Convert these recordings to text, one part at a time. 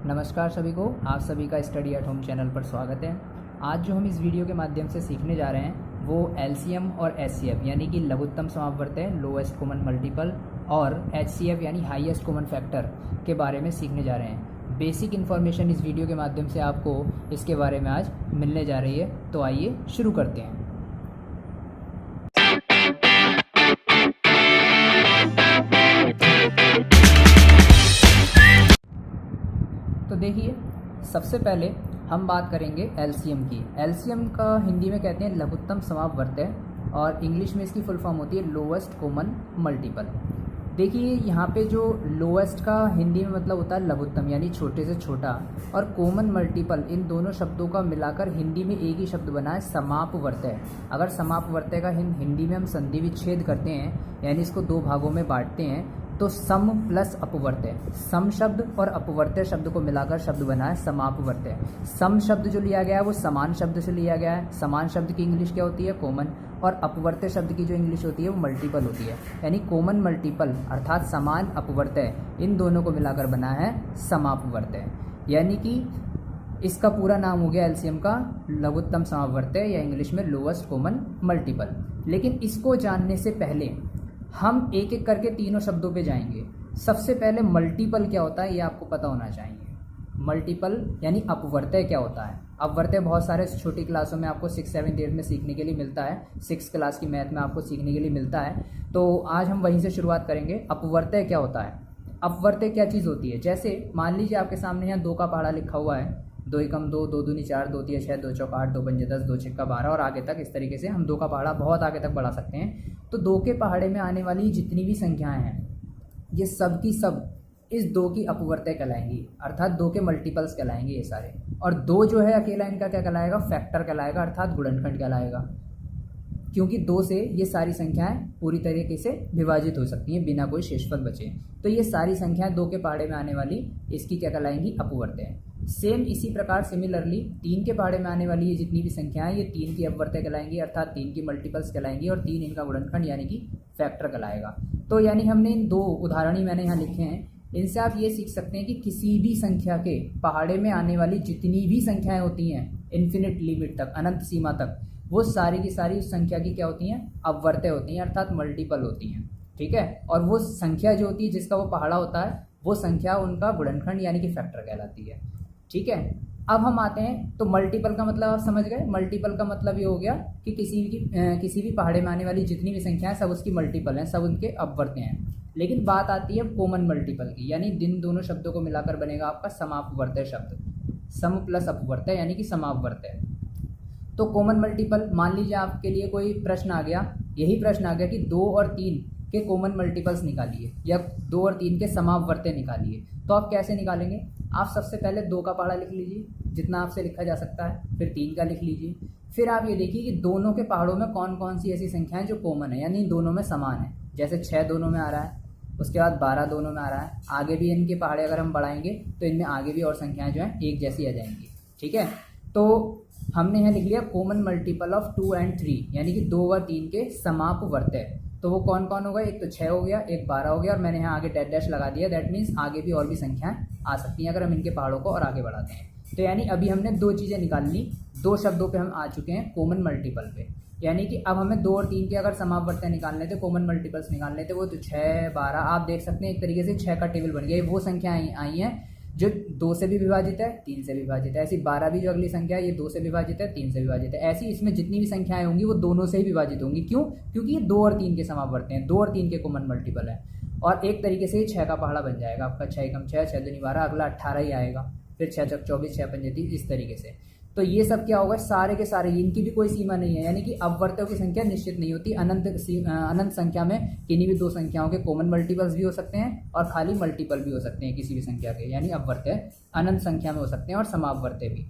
नमस्कार सभी को, आप सभी का स्टडी एट होम चैनल पर स्वागत है। आज जो हम इस वीडियो के माध्यम से सीखने जा रहे हैं वो एलसीएम और एचसीएफ यानी कि लघुत्तम समापवर्त्य लोएस्ट कॉमन मल्टीपल और एचसीएफ यानी हाईएस्ट कॉमन फैक्टर के बारे में सीखने जा रहे हैं। बेसिक इन्फॉर्मेशन इस वीडियो के माध्यम से आपको इसके बारे में आज मिलने जा रही है, तो आइए शुरू करते हैं। तो देखिए, सबसे पहले हम बात करेंगे एलसीएम की। एलसीएम का हिंदी में कहते हैं लघुत्तम समापवर्त्य और इंग्लिश में इसकी फुल फॉर्म होती है लोएस्ट कॉमन मल्टीपल। देखिए, यहाँ पे जो लोएस्ट का हिंदी में मतलब होता है लघुत्तम यानी छोटे से छोटा, और कॉमन मल्टीपल, इन दोनों शब्दों का मिलाकर हिंदी में एक ही शब्द बना है समापवर्त्य। अगर समापवर्त्य का हिंदी में हम संधि विच्छेद करते हैं यानी इसको दो भागों में बांटते हैं तो सम प्लस अपवर्त्य, सम शब्द और अपवर्त्य शब्द को मिलाकर शब्द बना है समापवर्त्य। सम शब्द जो लिया गया है वो समान शब्द से लिया गया है। समान शब्द की इंग्लिश क्या होती है? कॉमन। और अपवर्त्य शब्द की जो इंग्लिश होती है वो मल्टीपल होती है, यानी कॉमन मल्टीपल अर्थात समान अपवर्त्य, इन दोनों को मिलाकर बना है समापवर्त्य। यानी कि इसका पूरा नाम हो गया एलसीएम का लघुत्तम समापवर्त्य या इंग्लिश में लोएस्ट कॉमन मल्टीपल। लेकिन इसको जानने से पहले हम एक एक करके तीनों शब्दों पे जाएंगे। सबसे पहले मल्टीपल क्या होता है ये आपको पता होना चाहिए। मल्टीपल यानी अपवर्त्य क्या होता है। अपवर्त्य बहुत सारे छोटी क्लासों में आपको 6, 7, 8 में सीखने के लिए मिलता है, 6 क्लास की मैथ में आपको सीखने के लिए मिलता है। तो आज हम वहीं से शुरुआत करेंगे। अपवर्त्य क्या होता है? अपवर्त्य क्या चीज़ होती है? जैसे मान लीजिए आपके सामने यहाँ 2 का पहाड़ा लिखा हुआ है, 2 एकम 2, 2 दूनी 4, 2 तिया 6, 2 चौक 8, 2 पंजे 10, 2 छक्का 12 और आगे तक। इस तरीके से हम 2 का पहाड़ा बहुत आगे तक बढ़ा सकते हैं। तो 2 के पहाड़े में आने वाली जितनी भी संख्याएं हैं ये सब की सब इस 2 की अपवर्त्य कहलाएंगी, अर्थात 2 के मल्टीपल्स कहलाएंगे ये सारे। और 2 जो है अकेला इनका क्या कहलाएगा? फैक्टर कहलाएगा, अर्थात गुणनखंड कहलाएगा, क्योंकि 2 से ये सारी संख्याएं पूरी तरीके से विभाजित हो सकती हैं बिना कोई शेषफल बचे। तो ये सारी संख्याएं 2 के पहाड़े में आने वाली इसकी क्या कहलाएंगी? अपवर्त्य। सेम इसी प्रकार सिमिलरली 3 के पहाड़े में आने वाली ये जितनी भी संख्याएं ये 3 की अपवर्त्य कहलाएंगी, अर्थात 3 की मल्टीपल्स कहलाएंगी और 3 इनका गुणनखंड यानी कि फैक्टर कहलाएगा। तो यानी हमने इन 2 उदाहरण ही मैंने यहाँ लिखे हैं, इनसे आप ये सीख सकते हैं कि किसी भी संख्या के पहाड़े में आने वाली जितनी भी संख्याएं होती हैं इन्फिनिट लिमिट तक, अनंत सीमा तक, वो सारी की सारी उस संख्या की क्या होती हैं? अपवर्त्य होती हैं, अर्थात मल्टीपल होती हैं। ठीक है। और वो संख्या जो होती है जिसका वो पहाड़ा होता है वो संख्या उनका गुणनखंड यानी कि फैक्टर कहलाती है। ठीक है। अब हम आते हैं, तो मल्टीपल का मतलब आप समझ गए। मल्टीपल का मतलब ये हो गया कि किसी भी पहाड़े में आने वाली जितनी भी संख्याएं सब उसकी मल्टीपल हैं, सब उनके अपवर्त्य हैं। लेकिन बात आती है कॉमन मल्टीपल की, यानी जिन दोनों शब्दों को मिलाकर बनेगा आपका समापवर्त्य शब्द, सम प्लस अपवर्त्य यानी कि समापवर्त्य। तो कॉमन मल्टीपल, मान लीजिए आपके लिए कोई प्रश्न आ गया, यही प्रश्न आ गया कि 2 और 3 के कॉमन मल्टीपल्स निकालिए या 2 और 3 के समापवर्त्य निकालिए। तो आप कैसे निकालेंगे? आप सबसे पहले 2 का पहाड़ा लिख लीजिए जितना आपसे लिखा जा सकता है, फिर 3 का लिख लीजिए। फिर आप ये देखिए कि दोनों के पहाड़ों में कौन कौन सी ऐसी संख्याएं जो कॉमन है यानी दोनों में समान है। जैसे 6 दोनों में आ रहा है, उसके बाद 12 दोनों में आ रहा है, आगे भी इनके पहाड़े अगर हम बढ़ाएंगे तो इनमें आगे भी और संख्याएं जो हैं एक जैसी आ जाएंगी। ठीक है। तो हमने यहाँ लिख लिया कॉमन मल्टीपल ऑफ 2 and 3 यानी कि 2 और 3 के समापवर्त्य। तो वो कौन कौन होगा? एक तो 6 हो गया, एक 12 हो गया और मैंने यहाँ आगे डैश डैश लगा दिया। दैट मीन्स आगे भी और भी संख्याएं आ सकती हैं अगर हम इनके पहाड़ों को और आगे बढ़ाते हैं। तो यानी अभी हमने 2 चीज़ें निकाल ली, 2 शब्दों पे हम आ चुके हैं कॉमन मल्टीपल पे। यानी कि अब हमें 2 और 3 के अगर समापवर्त्य निकालने थे, कॉमन मल्टीपल्स निकालने थे, वो तो 6, 12, आप देख सकते हैं एक तरीके से 6 का टेबल बन गया। वो संख्या आई हैं जो 2 से भी विभाजित है, 3 से विभाजित है। ऐसी 12 भी जो अगली संख्या है ये 2 से विभाजित है, 3 से विभाजित है। ऐसी इसमें जितनी भी संख्याएं होंगी वो दोनों से ही विभाजित होंगी। क्यों? क्योंकि ये 2 और 3 के समापवर्त्य हैं, 2 और 3 के कॉमन मल्टीपल है। और एक तरीके से ये 6 का पहाड़ा बन जाएगा आपका। 6 एकम 6, 6 दूनी 12, अगला 18 ही आएगा, फिर 6 चौक 24, 6 पंजे 30, इस तरीके से। तो ये सब क्या होगा? सारे के सारे, इनकी भी कोई सीमा नहीं है, यानी कि अपवर्त्यों की संख्या निश्चित नहीं होती। अनंत संख्या में किन्हीं भी 2 संख्याओं के कॉमन मल्टीपल्स भी हो सकते हैं और खाली मल्टीपल भी हो सकते हैं किसी भी संख्या के, यानी अपवर्त्य अनंत संख्या में हो सकते हैं और समापवर्त्य भी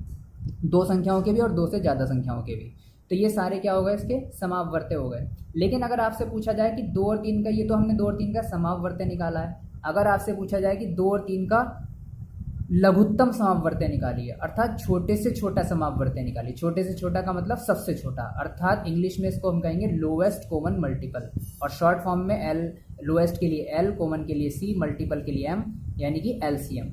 2 संख्याओं के भी और 2 से ज़्यादा संख्याओं के भी। तो ये सारे क्या हो गए? इसके समापवर्त्य हो गए। लेकिन अगर आपसे पूछा जाए कि 2 और 3 का, ये तो हमने 2 और 3 का समापवर्त्य निकाला है, अगर आपसे पूछा जाए कि 2 और 3 का लघुत्तम समापवर्त्य निकालिए, अर्थात छोटे से छोटा समापवर्त्य निकालिए। छोटे से छोटा का मतलब सबसे छोटा, अर्थात इंग्लिश में इसको हम कहेंगे लोएस्ट कॉमन मल्टीपल, और शॉर्ट फॉर्म में एल, लोएस्ट के लिए एल, कॉमन के लिए सी, मल्टीपल के लिए एम, यानी कि एलसीएम।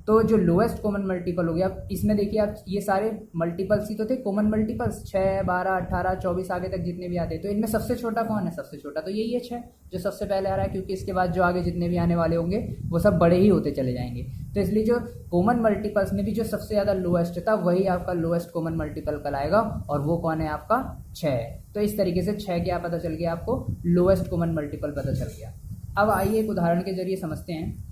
तो जो लोएस्ट कॉमन मल्टीपल हो गया, अब इसमें देखिए आप ये सारे मल्टीपल्स ही तो थे, कॉमन मल्टीपल्स 6, 12, 18, 24 आगे तक जितने भी आते हैं। तो इनमें सबसे छोटा कौन है? सबसे छोटा तो यही है 6, जो सबसे पहले आ रहा है, क्योंकि इसके बाद जो आगे जितने भी आने वाले होंगे वो सब बड़े ही होते चले जाएंगे। तो इसलिए जो कॉमन मल्टीपल्स में भी जो सबसे ज़्यादा लोएस्ट था वही आपका लोएस्ट कॉमन मल्टीपल कहलाएगा, और वो कौन है? आपका 6 है। तो इस तरीके से 6 क्या पता चल गया आपको? लोएस्ट कॉमन मल्टीपल पता चल गया। अब आइए एक उदाहरण के जरिए समझते हैं।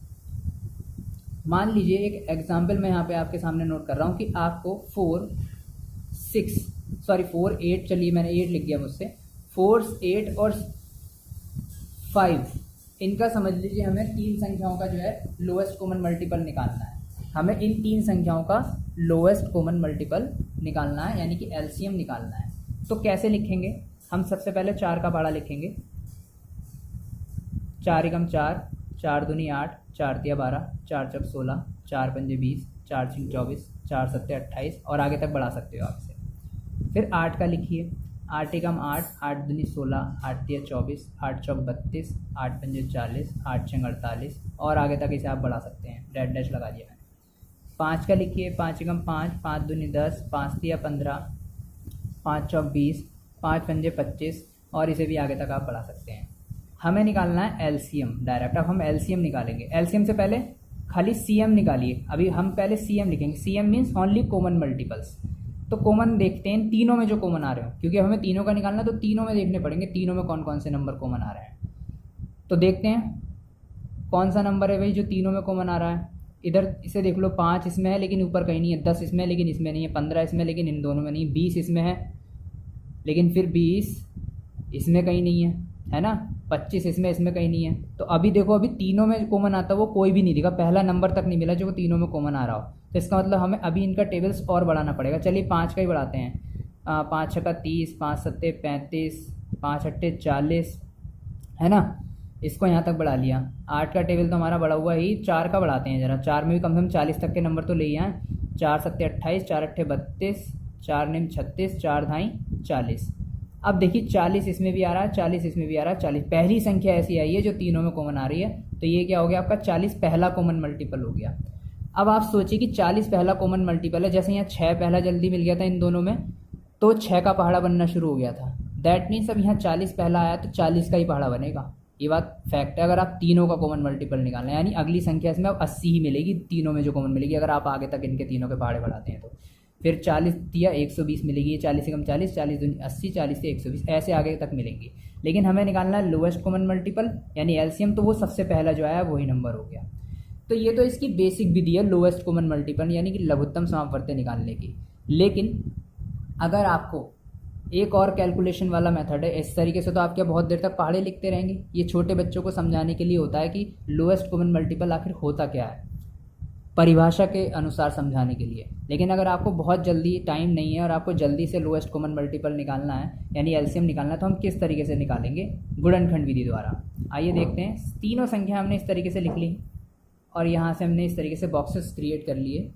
मान लीजिए एक एग्जाम्पल मैं यहाँ पे आपके सामने नोट कर रहा हूँ कि आपको 4, 8, चलिए मैंने 8 लिख दिया मुझसे, 4, 8 और 5, इनका समझ लीजिए हमें 3 संख्याओं का जो है लोएस्ट कॉमन मल्टीपल निकालना है। हमें इन 3 संख्याओं का लोएस्ट कॉमन मल्टीपल निकालना है, यानी कि एलसीएम निकालना है। तो कैसे लिखेंगे? हम सबसे पहले 4 का पहाड़ा लिखेंगे। 4 एकम 4, 4 दूनी 8, 4 तिया 12, 4 चौक 16, 4 पंजे 20, 4 छिक 24, 4 सत्ते 28 और आगे तक बढ़ा सकते हो आप इसे। फिर 8 का लिखिए। 8 एकम 8, 8 दूनी 16, 8 तिया 24, 8 चौक 32, 8 पंजे 40, 8 छंग 48 और आगे तक इसे आप बढ़ा सकते हैं। डैश डैश लगा दिया मैंने। 5 का लिखिए। 5 एकम 5, 5 दूनी 10, 5 तिया 15, 5 चौक 20, 5 पंजे 25 और इसे भी आगे तक आप बढ़ा सकते हैं। हमें निकालना है एलसीएम डायरेक्ट। अब हम एलसीएम निकालेंगे। एलसीएम से पहले खाली सीएम निकालिए। अभी हम पहले सीएम लिखेंगे। CM means only common multiples. तो कॉमन देखते हैं तीनों में जो कॉमन आ रहे हो, क्योंकि हमें तीनों का निकालना, तो तीनों में देखने पड़ेंगे तीनों में कौन कौन से नंबर कॉमन आ रहे हैं। तो देखते हैं कौन सा नंबर है भाई जो तीनों में कॉमन आ रहा है। इधर इसे देख लो, 5 इसमें है लेकिन ऊपर कहीं नहीं है, 10 इसमें है लेकिन इसमें नहीं है, 15 इसमें लेकिन इन दोनों में नहीं, 20 इसमें है लेकिन फिर 20 इसमें कहीं नहीं है ना, 25 इसमें कहीं नहीं है। तो अभी देखो, अभी तीनों में कॉमन आता वो कोई भी नहीं दिखा, पहला नंबर तक नहीं मिला जो तीनों में कॉमन आ रहा हो। तो इसका मतलब हमें अभी इनका टेबल्स और बढ़ाना पड़ेगा। चलिए 5 का ही बढ़ाते हैं। 5 छक्का 30, 5 सत्ते 35, 5 अट्ठे 40, है ना। इसको यहाँ तक बढ़ा लिया। 8 का टेबल तो हमारा बढ़ा हुआ ही। 4 का बढ़ाते हैं ज़रा। 4 में भी कम से कम 40 तक के नंबर तो ले ही आए। 4 सत्ते 28, 4 अट्ठे 32, 4 निम 36, 4 धाई 40। अब देखिए 40 इसमें भी आ रहा है, 40 इसमें भी आ रहा है, 40 पहली संख्या ऐसी आई है जो तीनों में कॉमन आ रही है। तो ये क्या हो गया आपका? 40 पहला कॉमन मल्टीपल हो गया। अब आप सोचिए कि 40 पहला कॉमन मल्टीपल है। जैसे यहाँ 6 पहला जल्दी मिल गया था इन दोनों में, तो 6 का पहाड़ा बनना शुरू हो गया था। दैट मीन्स अब यहाँ 40 पहला आया तो 40 का ही पहाड़ा बनेगा। ये बात फैक्ट है। अगर आप तीनों का कॉमन मल्टीपल निकालना है, यानी अगली संख्या इसमें अब 80 ही मिलेगी तीनों में जो कॉमन मिलेगी, अगर आप आगे तक इनके तीनों के पहाड़े बढ़ाते हैं तो। फिर 40 दिया 120 मिलेगी, 40 से कम 40, 40 दूनी 80, 40 से 120 ऐसे आगे तक मिलेंगी। लेकिन हमें निकालना है लोएस्ट कॉमन मल्टीपल यानी एलसीएम, तो वो सबसे पहला जो आया वही नंबर हो गया। तो ये तो इसकी बेसिक विधि है लोएस्ट कॉमन मल्टीपल यानी कि लघुत्तम समापवर्ती निकालने की। लेकिन अगर आपको एक और कैलकुलेशन वाला मेथड है, इस तरीके से तो आप क्या बहुत देर तक पहाड़े लिखते रहेंगे। ये छोटे बच्चों को समझाने के लिए होता है कि लोएस्ट कॉमन मल्टीपल आखिर होता क्या है, परिभाषा के अनुसार समझाने के लिए। लेकिन अगर आपको बहुत जल्दी टाइम नहीं है और आपको जल्दी से लोएस्ट कॉमन मल्टीपल निकालना है यानी एलसीएम निकालना है, तो हम किस तरीके से निकालेंगे? गुणनखंड विधि द्वारा। आइए देखते हैं। तीनों संख्या हमने इस तरीके से लिख ली और यहाँ से हमने इस तरीके से बॉक्सेस क्रिएट कर लिए।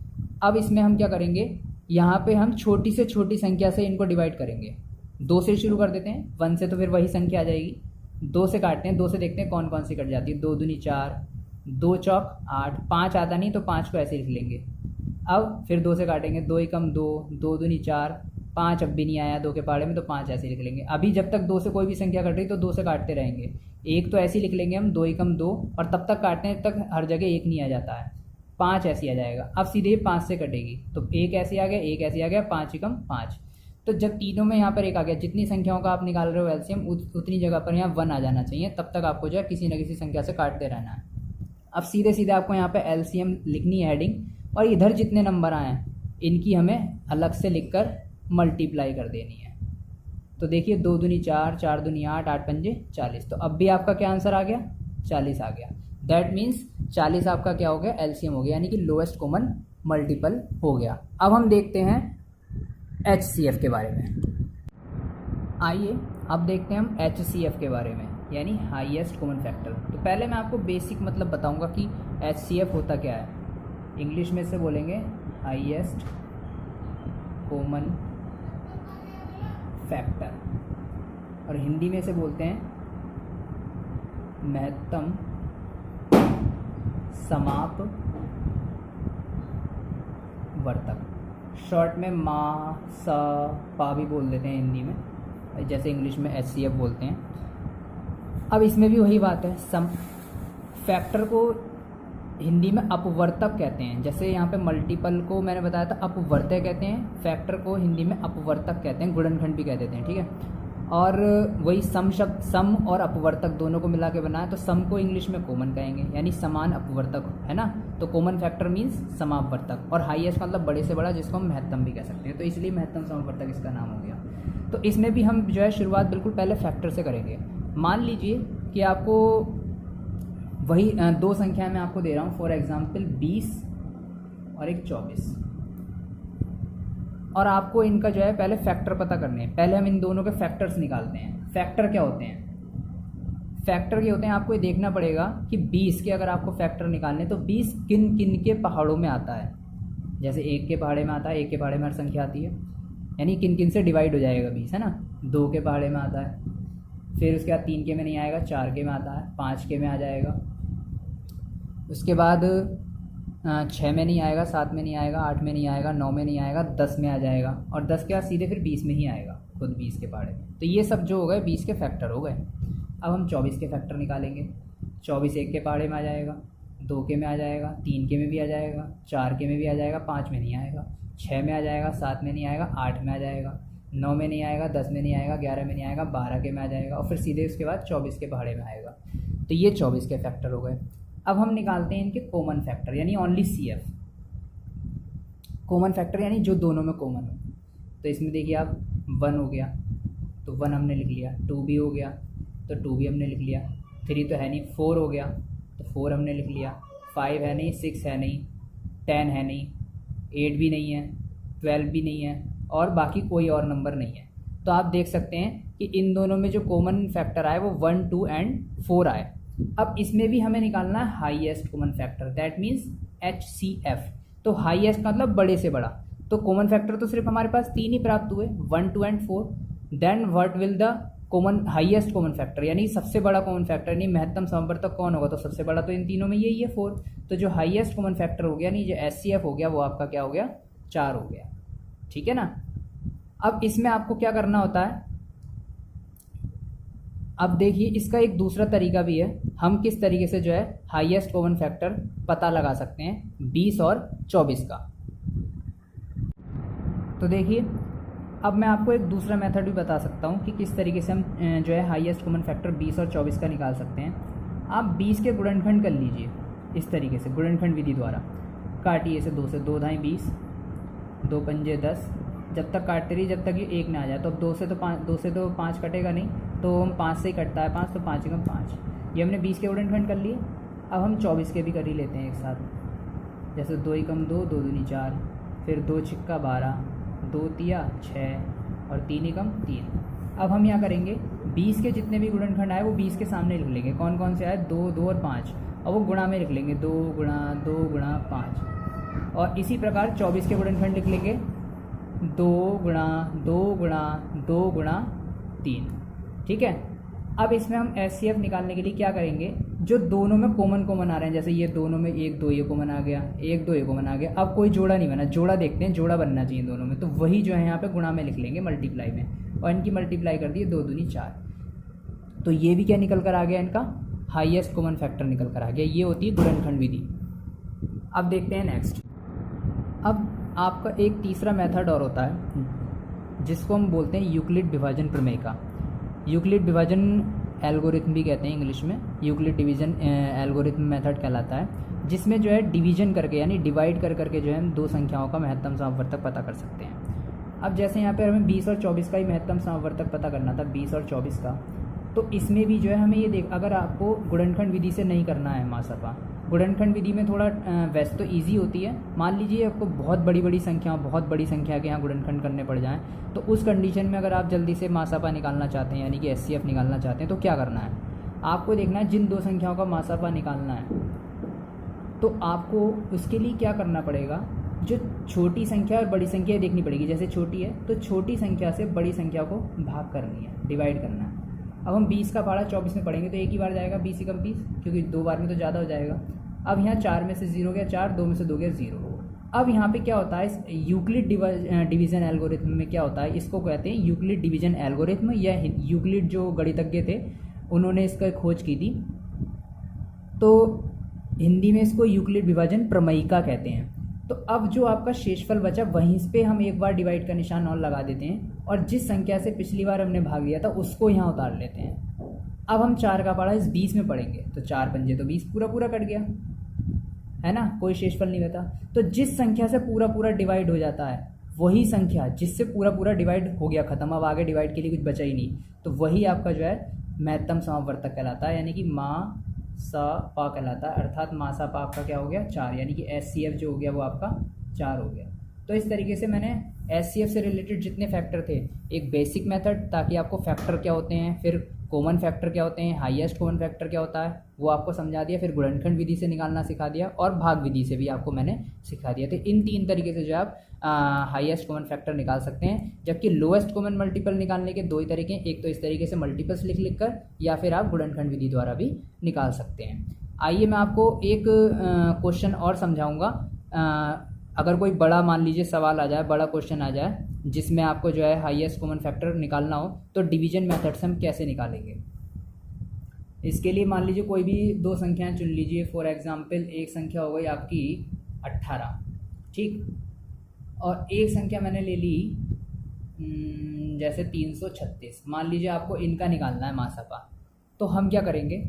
अब इसमें हम क्या करेंगे? यहाँ पे हम छोटी से छोटी संख्या से इनको डिवाइड करेंगे। 2 से शुरू कर देते हैं। 1 से तो फिर वही संख्या आ जाएगी। 2 से काटते हैं। 2 से देखते हैं कौन कौन सी कट जाती है। 2 दूनी 4, 2 चौक 8, 5 आता नहीं तो 5 को ऐसे लिख लेंगे। अब फिर 2 से काटेंगे। 2 एकम 2, 2 दूनी 4, 5 अब भी नहीं आया 2 के पहाड़े में तो 5 ऐसे लिख लेंगे। अभी जब तक 2 से कोई भी संख्या कट रही तो 2 से काटते रहेंगे। 1 तो ऐसे ही लिख लेंगे हम, 2 एकम 2, और तब तक काटते हैं तब तक हर जगह 1 नहीं आ जाता है, 5 ऐसे आ जाएगा। अब सीधे 5 से कटेगी तो 1 ऐसे आ गया, 1 ऐसे आ गया, 5 एकम 5। तो जब तीनों में यहाँ पर 1 आ गया, जितनी संख्याओं का आप निकाल रहे हो एलसीएम उतनी जगह पर यहाँ 1 आ जाना चाहिए। तब तक आपको जो है किसी न किसी संख्या से काटते रहना है। अब सीधे सीधे आपको यहाँ पे एलसीएम लिखनी है हेडिंग, और इधर जितने नंबर आए हैं इनकी हमें अलग से लिखकर मल्टीप्लाई कर देनी है। तो देखिए 2 दूनी 4, 4 दूनी 8, 8 पंजे 40। तो अब भी आपका क्या आंसर आ गया? 40 आ गया। दैट मीन्स 40 आपका क्या हो गया? एलसीएम हो गया, यानी कि लोएस्ट कॉमन मल्टीपल हो गया। अब हम देखते हैं एचसीएफ के बारे में। आइए अब देखते हैं हम एचसीएफ के बारे में, यानी हाईएस्ट कॉमन फैक्टर। तो पहले मैं आपको बेसिक मतलब बताऊंगा कि एचसीएफ होता क्या है। इंग्लिश में से बोलेंगे हाईएस्ट कॉमन फैक्टर, और हिंदी में से बोलते हैं महत्तम समाप वर्तक, शॉर्ट में मा सा पा भी बोल देते हैं हिंदी में, जैसे इंग्लिश में HCF बोलते हैं। अब इसमें भी वही बात है, सम फैक्टर को हिंदी में अपवर्तक कहते हैं। जैसे यहाँ पे मल्टीपल को मैंने बताया था अपवर्तय कहते हैं, फैक्टर को हिंदी में अपवर्तक कहते हैं, गुणनखंड भी कह देते हैं, ठीक है। और वही सम शब्द, सम और अपवर्तक दोनों को मिला के बनाया, तो सम को इंग्लिश में कॉमन कहेंगे, यानी समान अपवर्तक है ना। तो कॉमन फैक्टर मीन्स समापवर्तक, और हाईएस्ट मतलब बड़े से बड़ा, जिसको हम महत्तम भी कह सकते हैं, तो इसलिए महत्तम समापवर्तक इसका नाम हो गया। तो इसमें भी हम जो है शुरुआत बिल्कुल पहले फैक्टर से करेंगे। मान लीजिए कि आपको वही दो संख्या मैं आपको दे रहा हूँ, फॉर एग्जाम्पल 20 और एक 24, और आपको इनका जो है पहले फैक्टर पता करने हैं। पहले हम इन दोनों के फैक्टर्स निकालते हैं। फैक्टर क्या होते हैं? फैक्टर क्या होते हैं आपको ये देखना पड़ेगा कि 20 के अगर आपको फैक्टर निकालने, तो 20 किन किन के पहाड़ों में आता है। जैसे 1 के पहाड़े में आता है, 1 के पहाड़े में हर संख्या आती है, यानी किन किन से डिवाइड हो जाएगा 20, है ना। 2 के पहाड़े में आता है, फिर उसके बाद 3 के में नहीं आएगा, 4 के में आता है, 5 के में आ जाएगा, उसके बाद 6 में नहीं आएगा, 7 में नहीं आएगा, 8 में नहीं आएगा, 9 में नहीं आएगा, 10 में आ जाएगा, और 10 के बाद सीधे फिर 20 में ही आएगा, खुद 20 के पहाड़े। तो ये सब जो हो गए 20 के फैक्टर हो गए। अब हम 24 के फैक्टर निकालेंगे। 24 1 के पहाड़े में आ जाएगा, 2 के में आ जाएगा, 3 के में भी आ जाएगा, 4 के में भी आ जाएगा, 5 में नहीं आएगा, 6 में आ जाएगा, 7 में नहीं आएगा, 8 में आ जाएगा, 9 में नहीं आएगा, 10 में नहीं आएगा, 11 में नहीं आएगा, 12 के में आ जाएगा, और फिर सीधे उसके बाद 24 के पहाड़े में आएगा। तो ये 24 के फैक्टर हो गए। अब हम निकालते हैं इनके कॉमन फैक्टर, यानी ओनली CF, कॉमन फैक्टर यानी जो दोनों में कॉमन हो। तो इसमें देखिए आप 1 हो गया, तो 1 हमने लिख लिया, 2 भी हो गया, तो 2 भी हमने लिख लिया, 3 तो है नहीं, 4 हो गया, तो 4 हमने लिख लिया, 5 है नहीं, 6 है नहीं, 10 है नहीं, 8 भी नहीं है, 12 भी नहीं है, और बाकी कोई और नंबर नहीं है। तो आप देख सकते हैं कि इन दोनों में जो कॉमन फैक्टर आए वो 1, 2 एंड 4 आए। अब इसमें भी हमें निकालना है highest common factor, that means HCF। तो हाईएस्ट मतलब बड़े से बड़ा। तो कॉमन फैक्टर तो सिर्फ हमारे पास 3 ही प्राप्त हुए, 1, 2 and 4। Then what will the common highest common factor, यानी सबसे बड़ा कॉमन फैक्टर, यानी महत्तम समवर्तक कौन होगा? तो सबसे बड़ा तो इन तीनों में यही है, 4। तो जो हाईएस्ट कॉमन फैक्टर हो गया, यानी जो HCF हो गया, वो आपका क्या हो गया? 4 हो गया, ठीक है ना। अब इसमें आपको क्या करना होता है, अब देखिए इसका एक दूसरा तरीका भी है। हम किस तरीके से जो है हाईएस्ट कॉमन फैक्टर पता लगा सकते हैं 20 और 24 का। तो देखिए अब मैं आपको एक दूसरा मेथड भी बता सकता हूँ कि किस तरीके से हम जो है हाईएस्ट कॉमन फैक्टर 20 और 24 का निकाल सकते हैं। आप 20 के गुणनखंड कर लीजिए इस तरीके से, गुणनखंड विधि द्वारा। काटिए इसे 2 से, 2 दाएँ 20, 2 पंजे 10, जब तक काटते रहिए जब तक ये 1 ना आ जाए। तो अब 2 से तो 5 कटेगा नहीं, तो हम 5 से ही कटता है 5, तो 5 एकम 5। ये हमने 20 के गुणनखंड कर लिए। अब हम 24 के भी कर ही लेते हैं एक साथ। जैसे 2 एकम 2, 2 दूनी 4, फिर 2 छिक्का 12, 2 तिया 6, और 3 एकम 3। अब हम यहाँ करेंगे 20 के जितने भी गुणनखंड आए वो 20 के सामने लिख लेंगे। कौन कौन से आए? 2, 2 और 5, और वो गुणा में लिख लेंगे, 2 गुणा 2 गुणा 5। और इसी प्रकार 24 के गुणनखंड लिख लेंगे, 2 गुणा 2 गुणा 2 गुणा 3, ठीक है। अब इसमें हम HCF निकालने के लिए क्या करेंगे, जो दोनों में कॉमन आ रहे हैं, जैसे ये दोनों में 1 2 ये कॉमन आ गया, 1 2 ये कॉमन आ गया। अब कोई जोड़ा नहीं बना, जोड़ा देखते हैं, जोड़ा बनना चाहिए दोनों में, तो वही जो है यहाँ पे गुणा में लिख लेंगे, मल्टीप्लाई में, और इनकी मल्टीप्लाई कर दिए, 2 दूनी 4। तो ये भी क्या निकल कर आ गया, इनका हाईएस्ट कॉमन फैक्टर निकल कर आ गया। ये होती है गुणनखंड विधि। अब देखते हैं नेक्स्ट। अब आपका एक तीसरा मेथड और होता है जिसको हम बोलते हैं यूक्लिड विभाजन प्रमेय का। यूक्लिड विभाजन एल्गोरिथम भी कहते हैं इंग्लिश में, यूक्लिड डिवीजन एल्गोरिथम मेथड कहलाता है, जिसमें जो है डिवीजन करके यानी डिवाइड कर करके जो है हम दो संख्याओं का महत्तम समवर्तक पता कर सकते हैं। अब जैसे यहाँ पर हमें 20 और 24 का ही महत्तम समवर्तक पता करना था, 20 और 24 का, तो इसमें भी जो है हमें ये अगर आपको गुणनखंड विधि से नहीं करना है मासापा, गुणनखंड विधि में थोड़ा वैसे तो इजी होती है। मान लीजिए आपको बहुत बड़ी संख्या के यहाँ गुणनखंड करने पड़ जाएं, तो उस कंडीशन में अगर आप जल्दी से मासापा निकालना चाहते हैं, यानी कि HCF निकालना चाहते हैं, तो क्या करना है, आपको देखना है जिन दो संख्याओं का मासापा निकालना है, तो आपको उसके लिए क्या करना पड़ेगा, जो छोटी संख्या और बड़ी संख्या देखनी पड़ेगी। जैसे छोटी है तो छोटी संख्या से बड़ी संख्या को भाग करनी है, डिवाइड करना है। अब हम 20 का पहाड़ा 24 में पढ़ेंगे तो एक ही बार जाएगा, 20 एकम 20, क्योंकि 2 बार में तो ज़्यादा हो जाएगा। अब यहाँ 4 में से 0 गया 4, 2 में से 2 गया 0, अब यहाँ पे क्या होता है, इस यूक्लिड डिवीज़न एल्गोरिथम में क्या होता है, इसको कहते हैं यूक्लिड डिवीज़न एल्गोरिथम, या यूक्लिड जो गणितज्ञ थे उन्होंने इसका खोज की थी। तो हिंदी में इसको यूक्लिड विभाजन प्रमेयिका कहते हैं। तो अब जो आपका शेषफल बचा वहीं पे हम एक बार डिवाइड का निशान और लगा देते हैं, और जिस संख्या से पिछली बार हमने भाग लिया था उसको यहाँ उतार लेते हैं। अब हम 4 का पढ़ा इस 20 में पढ़ेंगे, तो 4 पंजे तो 20 पूरा पूरा कट गया, है ना, कोई शेषफल नहीं बता। तो जिस संख्या से पूरा पूरा डिवाइड हो जाता है वही संख्या जिससे पूरा पूरा डिवाइड हो गया, खत्म, अब आगे डिवाइड के लिए कुछ बचा ही नहीं, तो वही आपका जो है महत्तम समापवर्तक कहलाता है, यानी कि मा सा पा कहलाता है। अर्थात मा सा पा आपका क्या हो गया, 4, यानी कि SCF जो हो गया वो आपका 4 हो गया। तो इस तरीके से मैंने SCF से रिलेटेड जितने फैक्टर थे, एक बेसिक मेथड ताकि आपको फैक्टर क्या होते हैं, फिर कॉमन फैक्टर क्या होते हैं, हाईएस्ट कॉमन फैक्टर क्या होता है वो आपको समझा दिया, फिर गुणनखंड विधि से निकालना सिखा दिया, और भाग विधि से भी आपको मैंने सिखा दिया। तो इन 3 तरीके से जो आप हाईएस्ट कॉमन फैक्टर निकाल सकते हैं। जबकि लोएस्ट कॉमन मल्टीपल निकालने के 2 ही तरीके हैं, एक तो इस तरीके से मल्टीपल्स लिख लिख कर, या फिर आप गुणनखंड विधि द्वारा भी निकाल सकते हैं। आइए मैं आपको एक क्वेश्चन और समझाऊंगा। अगर कोई बड़ा मान लीजिए सवाल आ जाए, बड़ा क्वेश्चन आ जाए जिसमें आपको जो है हाईएस्ट कॉमन फैक्टर निकालना हो, तो डिवीजन मेथड से हम कैसे निकालेंगे। इसके लिए मान लीजिए कोई भी 2 संख्याएं चुन लीजिए। फॉर एग्जांपल एक संख्या हो गई आपकी 18, ठीक, और एक संख्या मैंने ले ली जैसे 336। मान लीजिए आपको इनका निकालना है मासापा, तो हम क्या करेंगे,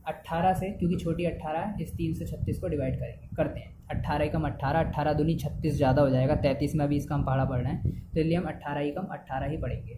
18 से, क्योंकि छोटी 18 है, इस 336 को डिवाइड करते हैं। 18 ही कम 18, 18 दूनी 36 ज़्यादा हो जाएगा, 33 में अभी इसका हम पढ़ा पढ़ना है, तो इसलिए हम 18 ही कम 18 ही पढ़ेंगे।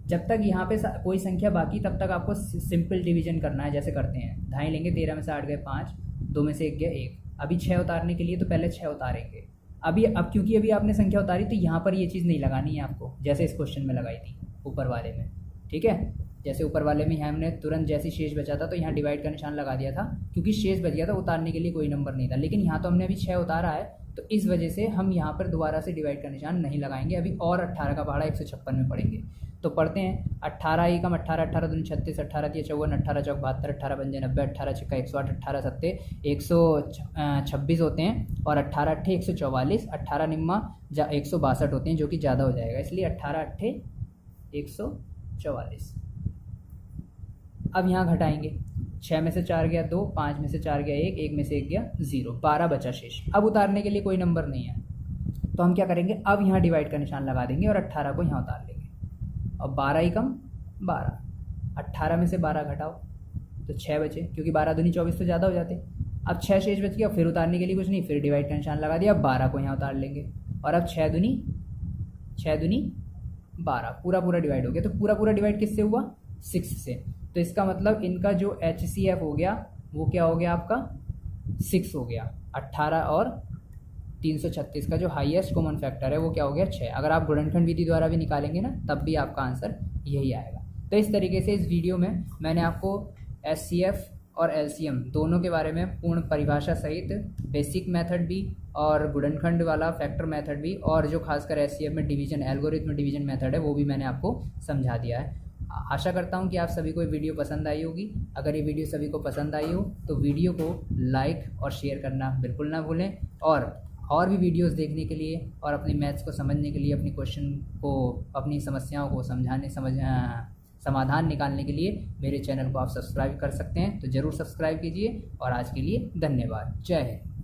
जब तक यहाँ पे कोई संख्या बाकी, तब तक आपको सिंपल डिवीजन करना है, जैसे करते हैं। ढाई लेंगे, 13 में से 8 गए 5, 2 में से 1 गया 1। अभी 6 उतारने के लिए तो पहले 6 उतारेंगे। अब क्योंकि अभी आपने संख्या उतारी तो यहाँ पर ये चीज़ नहीं लगानी है आपको, जैसे इस क्वेश्चन में लगाई थी ऊपर वाले में, ठीक है। जैसे ऊपर वाले में यहाँ हमने तुरंत जैसे शेष बचा था तो यहाँ डिवाइड का निशान लगा दिया था, क्योंकि शेष बच गया था, उतारने के लिए कोई नंबर नहीं था। लेकिन यहाँ तो हमने अभी 6 उतारा है, तो इस वजह से हम यहाँ पर दोबारा से डिवाइड का निशान नहीं लगाएंगे। अभी और 18 का पहाड़ा 156 में पढ़ेंगे। तो पढ़ते हैं, 18 ही कम 18, 18 दूनी 36, 18 3 54, 18 चौक 72, 18 पंजे 90, 18 छक्का 108, 18 सत्ते 126 होते हैं, और 18 अट्ठे 144, 18 निम्मा 162 होते हैं, जो कि ज़्यादा हो जाएगा, इसलिए 18 अट्ठे 144। अब यहाँ घटाएंगे, 6 में से 4 गया 2, 5 में से 4 गया 1, 1 में से 1 गया 0, 12 बचा शेष। अब उतारने के लिए कोई नंबर नहीं है, तो हम क्या करेंगे, अब यहाँ डिवाइड का निशान लगा देंगे और 18 को यहाँ उतार लेंगे। और 12 ही कम 12, 18 में से 12 घटाओ तो 6 बचे, क्योंकि 12 दूनी 24 तो ज़्यादा हो जाते। अब 6 शेष बच गया, फिर उतारने के लिए कुछ नहीं, फिर डिवाइड का निशान लगा दिया, अब 12 को यहाँ उतार लेंगे। और अब 6 दूनी 12, पूरा पूरा डिवाइड हो गया। तो पूरा पूरा डिवाइड किससे हुआ, 6 से। तो इसका मतलब इनका जो HCF हो गया वो क्या हो गया आपका 6 हो गया। 18 और 336 का जो हाईएस्ट कॉमन फैक्टर है वो क्या हो गया 6। अगर आप गुणनखंड विधि द्वारा भी निकालेंगे ना तब भी आपका आंसर यही आएगा। तो इस तरीके से इस वीडियो में मैंने आपको HCF और LCM दोनों के बारे में पूर्ण परिभाषा सहित बेसिक मेथड भी और गुणनखंड वाला फैक्टर मेथड भी, और जो खासकर HCF में डिवीजन एल्गोरिथम डिवीजन मेथड है वो भी मैंने आपको समझा दिया है। आशा करता हूँ कि आप सभी को ये वीडियो पसंद आई होगी। अगर ये वीडियो सभी को पसंद आई हो तो वीडियो को लाइक और शेयर करना बिल्कुल ना भूलें, और भी वीडियोस देखने के लिए और अपने मैथ्स को समझने के लिए, अपनी क्वेश्चन को, अपनी समस्याओं को समाधान निकालने के लिए मेरे चैनल को आप सब्सक्राइब कर सकते हैं। तो ज़रूर सब्सक्राइब कीजिए, और आज के लिए धन्यवाद। जय हिंद।